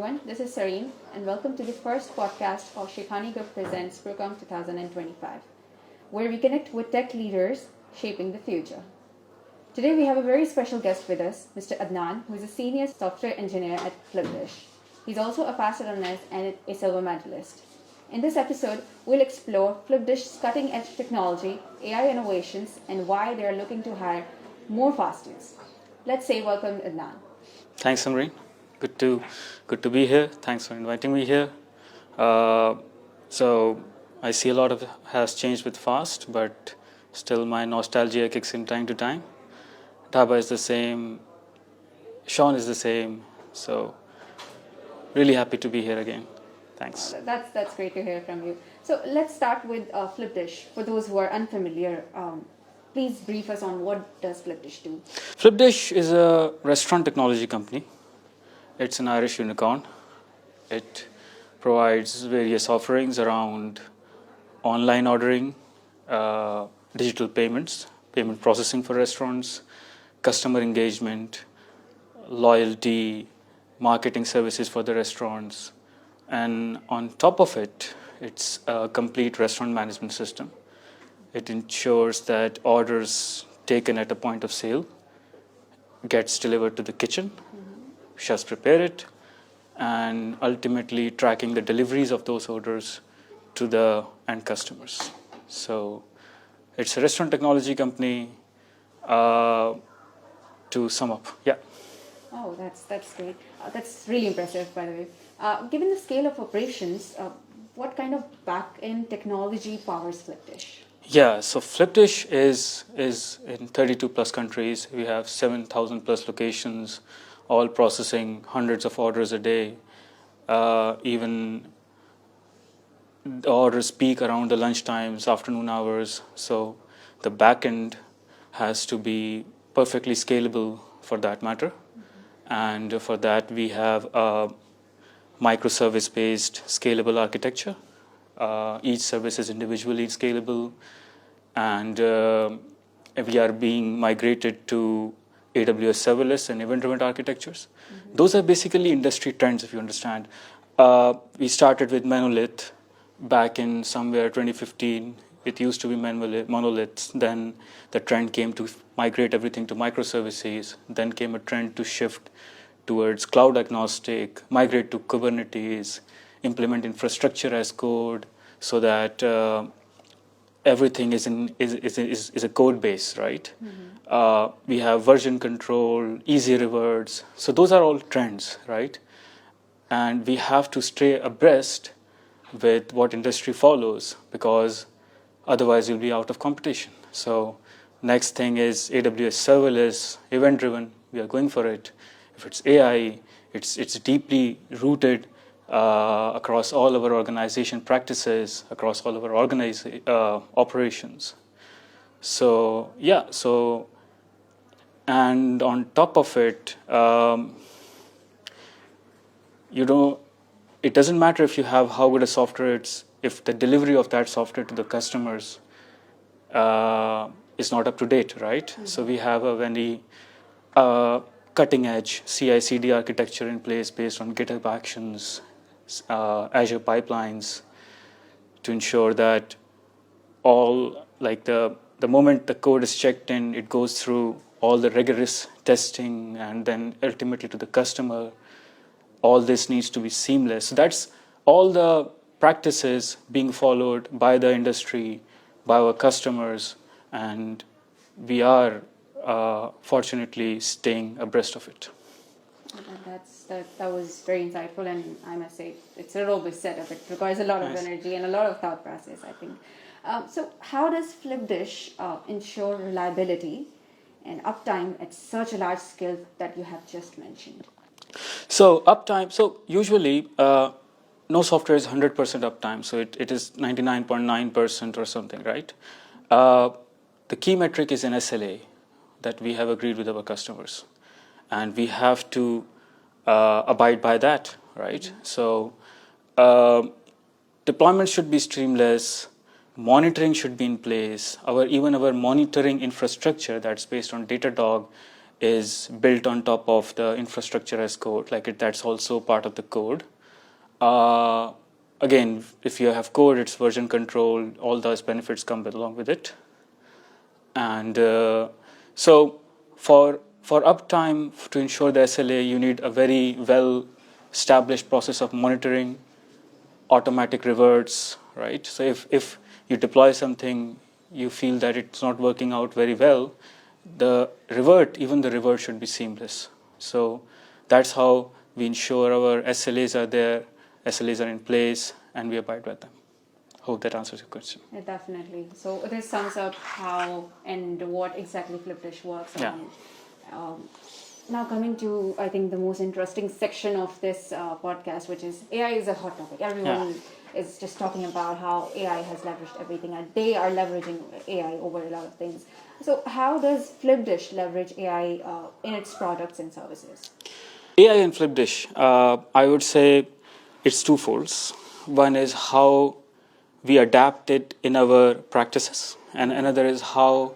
everyone. This is Sareen, and welcome to the first podcast of Shekhani Group Presents PROCOM' 2025, where we connect with tech leaders shaping the future. Today, we have a very special guest with us, Mr. Adnan, who is a senior software engineer at Flipdish. He's also a past alumnus and a silver medalist. In this episode, we'll explore Flipdish's cutting-edge technology, AI innovations, and why they are looking to hire more fasters. Let's say welcome, Adnan. Thanks, Amreen. Good to be here. Thanks for inviting me here. So I see a lot of has changed with Fast, but still my nostalgia kicks in time to time. Dhaba is the same. Sean is the same. So really happy to be here again. Thanks. That's great to hear from you. So let's start with Flipdish. For those who are unfamiliar, please brief us on what does Flipdish do. Flipdish is a restaurant technology company. It's an Irish unicorn. It provides various offerings around online ordering, digital payments, payment processing for restaurants, customer engagement, loyalty, marketing services for the restaurants. And on top of it, it's a complete restaurant management system. It ensures that orders taken at a point of sale gets delivered to the kitchen, chefs prepare it, and ultimately tracking the deliveries of those orders to the end customers. So it's a restaurant technology company. To sum up, yeah. Oh, that's great. That's really impressive, by the way. Given the scale of operations, what kind of back-end technology powers Flipdish? Yeah, so Flipdish is in 32 plus countries. We have 7,000 plus locations, all processing hundreds of orders a day. Even the orders peak around the lunch times, afternoon hours. So the backend has to be perfectly scalable for that matter. And for that, we have a microservice-based scalable architecture. Each service is individually scalable, and we are being migrated to AWS serverless and event-driven architectures. Those are basically industry trends, if you understand. We started with monolith back in somewhere 2015. It used to be monoliths. Then the trend came to migrate everything to microservices. Then came a trend to shift towards cloud agnostic, migrate to Kubernetes, implement infrastructure as code, so that everything is a code base, right? We have version control, easy reverts. So those are all trends, right? And we have to stay abreast with what industry follows, because otherwise you'll be out of competition. So next thing is AWS serverless, event-driven. We are going for it. If it's AI, it's deeply rooted across all of our organization practices, across all of our operations. So yeah, and on top of it, it doesn't matter if you have how good a software it's, if the delivery of that software to the customers is not up to date, right? So we have a very cutting-edge CI/CD architecture in place based on GitHub Actions, Azure pipelines, to ensure that all, like the moment the code is checked in, it goes through all the rigorous testing and then ultimately to the customer. All this needs to be seamless. So that's all the practices being followed by the industry, by our customers, and we are fortunately staying abreast of it. That was very insightful, and I must say it's a robust setup. It requires a lot of energy and a lot of thought process, I think. So how does Flipdish ensure reliability and uptime at such a large scale that you have just mentioned? So uptime, so usually no software is 100% uptime, so it is 99.9% or something, right? The key metric is an SLA that we have agreed with our customers, and we have to abide by that, right? So deployment should be streamless, monitoring should be in place. Even our monitoring infrastructure that's based on Datadog is built on top of the infrastructure as code, that's also part of the code. Again, if you have code, it's version control, all those benefits come along with it. And so for uptime, to ensure the SLA, you need a very well established process of monitoring, automatic reverts, right? So if you deploy something, you feel that it's not working out very well, even the revert should be seamless. So that's how we ensure our SLAs are there, SLAs are in place, and we abide by them. Hope that answers your question. Yeah, definitely. So this sums up how and what exactly Flipdish works on. Now coming to, I think, the most interesting section of this podcast, which is AI is a hot topic. Everyone is just talking about how AI has leveraged everything, and they are leveraging AI over a lot of things. So how does Flipdish leverage AI in its products and services? AI and Flipdish, I would say it's twofold. One is how we adapt it in our practices, and another is how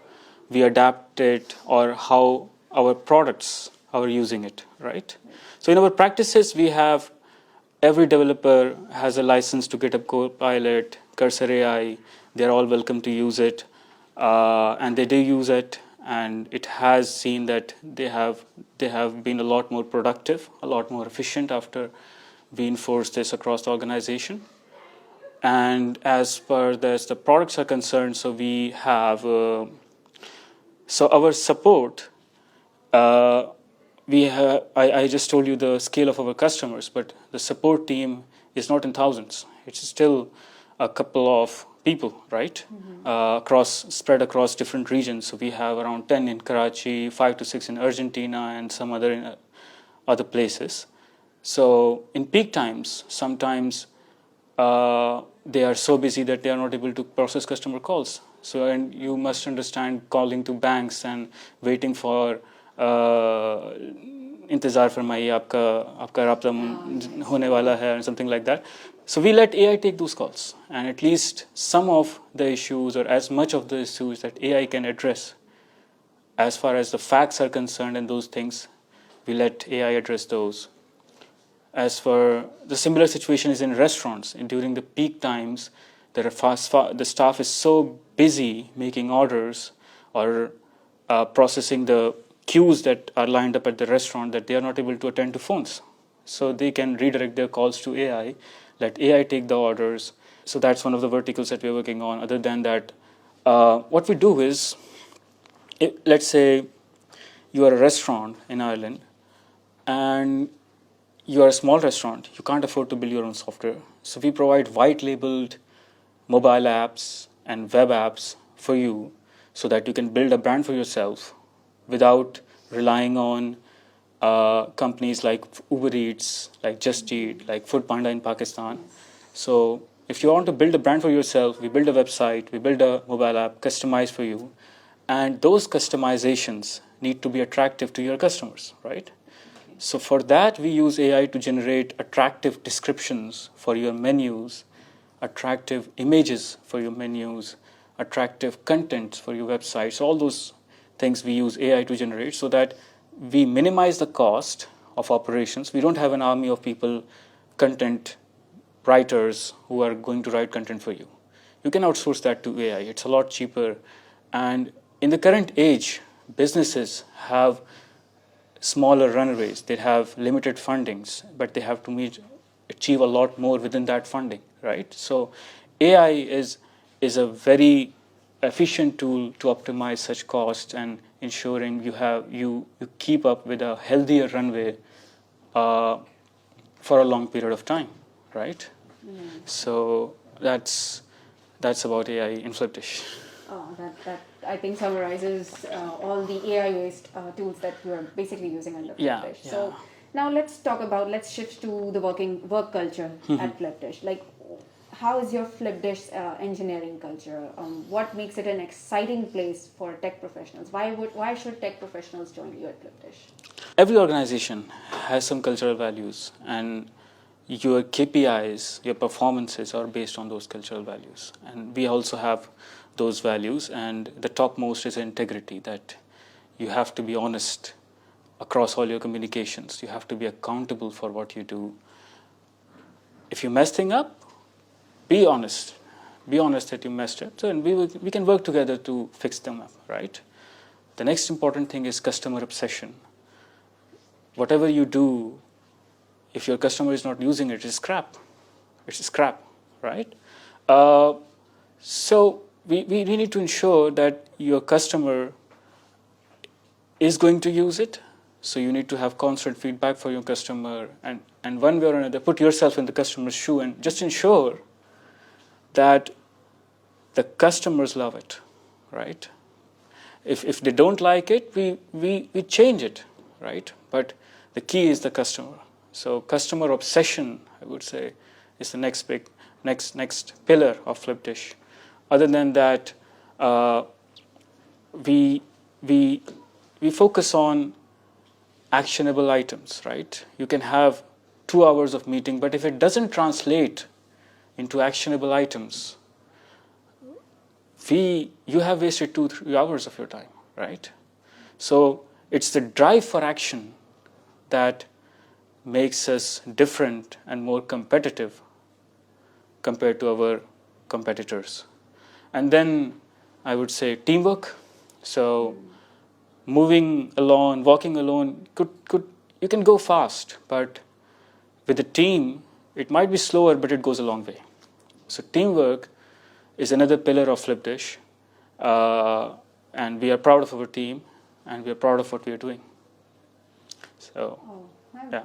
we adapt it or how our products are using it, right? So in our practices, we have every developer has a license to GitHub Copilot, Cursor AI. They're all welcome to use it, and they do use it, and it has seen that they have been a lot more productive, a lot more efficient after we enforce this across the organization. And as far as the products are concerned, so we have our support. I just told you the scale of our customers, but the support team is not in thousands. It's still a couple of people, right? Spread across different regions. So we have around 10 in Karachi, 5 to 6 in Argentina, and some other in other places. So in peak times, sometimes they are so busy that they are not able to process customer calls. So, and you must understand, calling to banks and waiting for इंतजार फरमाइए आपका राब्ता होने वाला है and something like that. So we let AI take those calls, and at least some of the issues or as much of the issues that AI can address, as far as the facts are concerned and those things, we let AI address those. As for the similar situation is in restaurants, and during the peak times, the staff is so busy making orders or processing the queues that are lined up at the restaurant that they are not able to attend to phones. So they can redirect their calls to AI, let AI take the orders. So that's one of the verticals that we're working on. Other than that, what we do is, let's say you are a restaurant in Ireland and you are a small restaurant, you can't afford to build your own software. So we provide white labeled mobile apps and web apps for you so that you can build a brand for yourself without relying on companies like Uber Eats, like Just Eat, like Food Panda in Pakistan. So if you want to build a brand for yourself, we build a website, we build a mobile app customized for you. And those customizations need to be attractive to your customers, right? So for that, we use AI to generate attractive descriptions for your menus, attractive images for your menus, attractive content for your website. So all those things we use AI to generate so that we minimize the cost of operations. We don't have an army of people, content writers who are going to write content for you. You can outsource that to AI. It's a lot cheaper. And in the current age, businesses have smaller runways. They have limited fundings, but they have to achieve a lot more within that funding, right? So AI is a very efficient tool to optimize such costs and ensuring you keep up with a healthier runway for a long period of time, right? So that's about AI in Flipdish. Oh, that I think summarizes all the AI-based tools that you are basically using under Flipdish. Yeah. So now let's shift to the work culture at Flipdish. Like, how is your Flipdish engineering culture? What makes it an exciting place for tech professionals? Why should tech professionals join you at Flipdish? Every organization has some cultural values, and your KPIs, your performances are based on those cultural values. And we also have those values, and the topmost is integrity, that you have to be honest across all your communications. You have to be accountable for what you do. If you mess things up, be honest. Be honest that you messed up. So, and we can work together to fix them up, right? The next important thing is customer obsession. Whatever you do, if your customer is not using it, it's scrap. It's scrap, right? So we need to ensure that your customer is going to use it. So you need to have constant feedback for your customer, and one way or another, put yourself in the customer's shoe and just ensure that the customers love it, right? If they don't like it, we change it, right? But the key is the customer. So customer obsession, I would say, is the next pillar of Flipdish. Other than that, we focus on actionable items, right? You can have 2 hours of meeting, but if it doesn't translate into actionable items, you have wasted 2-3 hours of your time, right? So it's the drive for action that makes us different and more competitive compared to our competitors. And then I would say teamwork. So moving alone, walking alone, you can go fast, but with a team, it might be slower, but it goes a long way. So teamwork is another pillar of Flipdish, and we are proud of our team, and we are proud of what we are doing. So, yeah.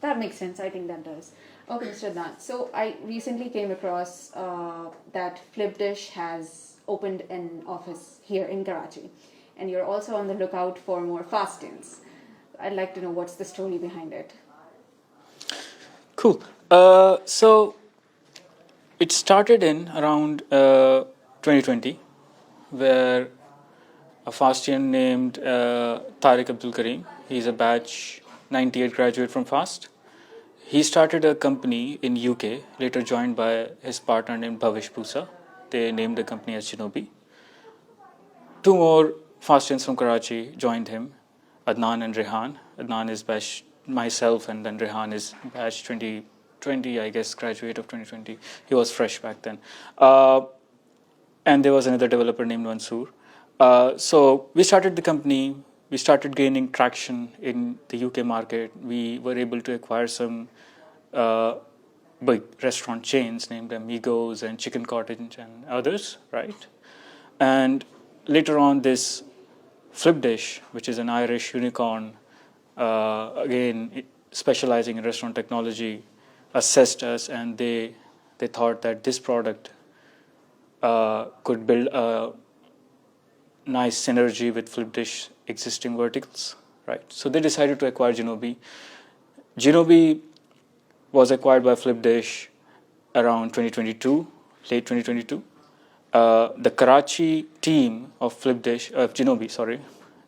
That makes sense. I think that does. Okay, Mr. Adnan. So I recently came across that Flipdish has opened an office here in Karachi, and you're also on the lookout for more fast-ins. I'd like to know what's the story behind it. Cool. So it started in around 2020, where a Fastian named Tariq Abdul Kareem, he's a batch 98 graduate from FAST. He started a company in UK, later joined by his partner named Bhavish Pusa. They named the company as Shinobi. 2 more Fastians from Karachi joined him, Adnan and Rehan. Adnan is batch myself, and then Rehan is batch 2020, I guess, graduate of 2020. He was fresh back then. And there was another developer named Mansoor. So we started the company. We started gaining traction in the UK market. We were able to acquire some big restaurant chains named Amigos and Chicken Cottage and others, right? And later on, this Flipdish, which is an Irish unicorn, again specializing in restaurant technology, assessed us, and they thought that this product could build a nice synergy with Flipdish existing verticals, right? So they decided to acquire Shinobi. Shinobi was acquired by Flipdish around 2022, late 2022. The Karachi team of Shinobi,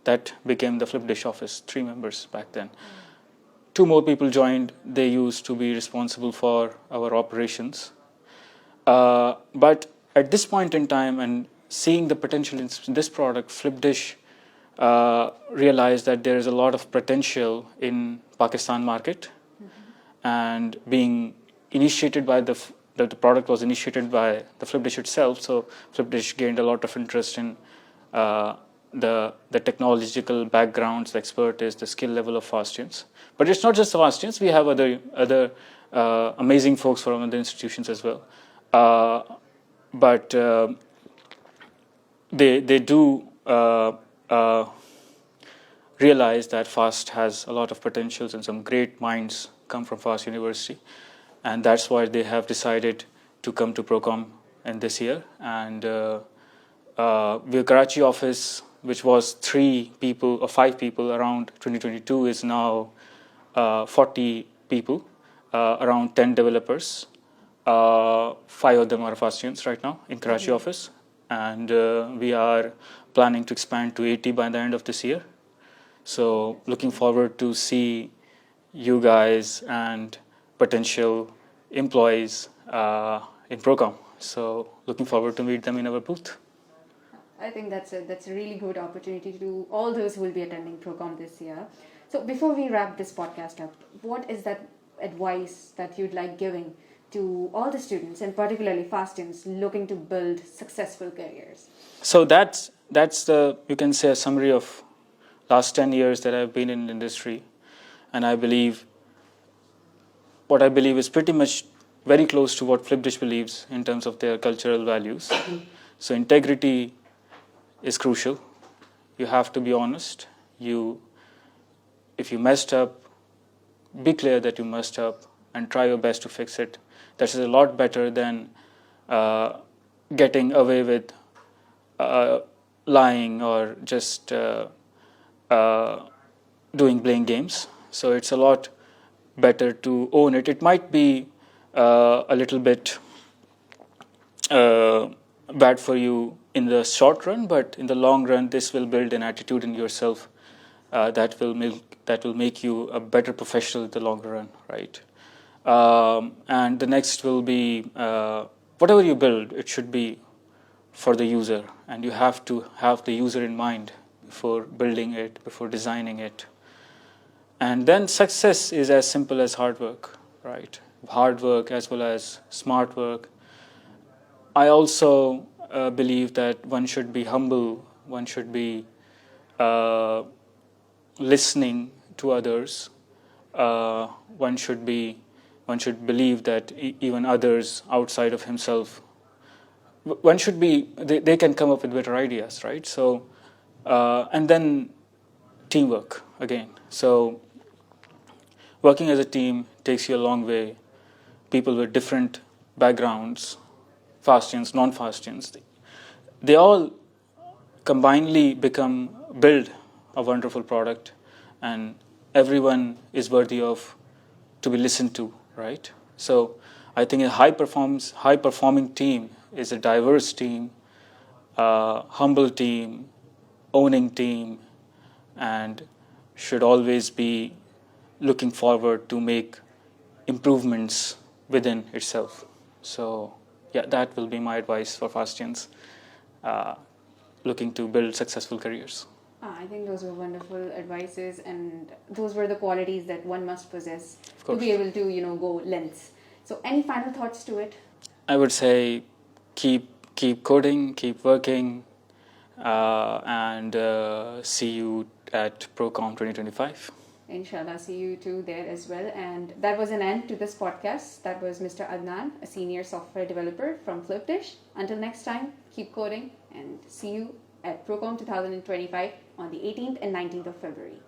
that became the Flipdish office, 3 members back then. 2 more people joined. They used to be responsible for our operations. But at this point in time, and seeing the potential in this product, Flipdish realized that there is a lot of potential in Pakistan market, and being initiated by the product was initiated by the Flipdish itself. So Flipdish gained a lot of interest in the technological backgrounds, the expertise, the skill level of Fastians. But it's not just the Fastians. We have other amazing folks from other institutions as well. But they do realize that FAST has a lot of potentials, and some great minds come from FAST University, and that's why they have decided to come to PROCOM in this year. And the Karachi office, which was 3 people or 5 people around 2022, is now 40 people, around 10 developers. 5 of them are Fastians right now in Karachi office, and we are planning to expand to 80 by the end of this year. So looking forward to see you guys and potential employees in PROCOM. So looking forward to meet them in our booth. I think that's a really good opportunity to all those who will be attending PROCOM this year. So before we wrap this podcast up, what is that advice that you'd like giving to all the students, and particularly fast students looking to build successful careers? So that's the, you can say, a summary of last 10 years that I've been in the industry. And I believe, what I believe is pretty much very close to what Flipdish believes in terms of their cultural values. So integrity is crucial. You have to be honest. If you messed up, be clear that you messed up and try your best to fix it. That is a lot better than getting away with lying or just doing playing games. So it's a lot better to own it. It might be a little bit bad for you in the short run, but in the long run, this will build an attitude in yourself that will make you a better professional in the longer run, right? And the next will be whatever you build, it should be for the user, and you have to have the user in mind before building it, before designing it. And then success is as simple as hard work, right? Hard work as well as smart work. I also believe that one should be humble, one should be listening to others, one should believe that even others outside of himself, one should be, they can come up with better ideas, right? So, and then teamwork again. So working as a team takes you a long way. People with different backgrounds, fast students, non-fast students, they all combinedly build a wonderful product, and everyone is worthy of to be listened to, right? So I think a high-performing team is a diverse team, humble team, owning team, and should always be looking forward to make improvements within itself. So yeah, that will be my advice for fast students looking to build successful careers. I think those were wonderful advices, and those were the qualities that one must possess to be able to, go lengths. So any final thoughts to it? I would say keep coding, keep working, and see you at PROCOM'25. Inshallah, see you too there as well. And that was an end to this podcast. That was Mr. Adnan, a senior software developer from Flipdish. Until next time, keep coding, and see you at PROCOM 2025 on the 18th and 19th of February.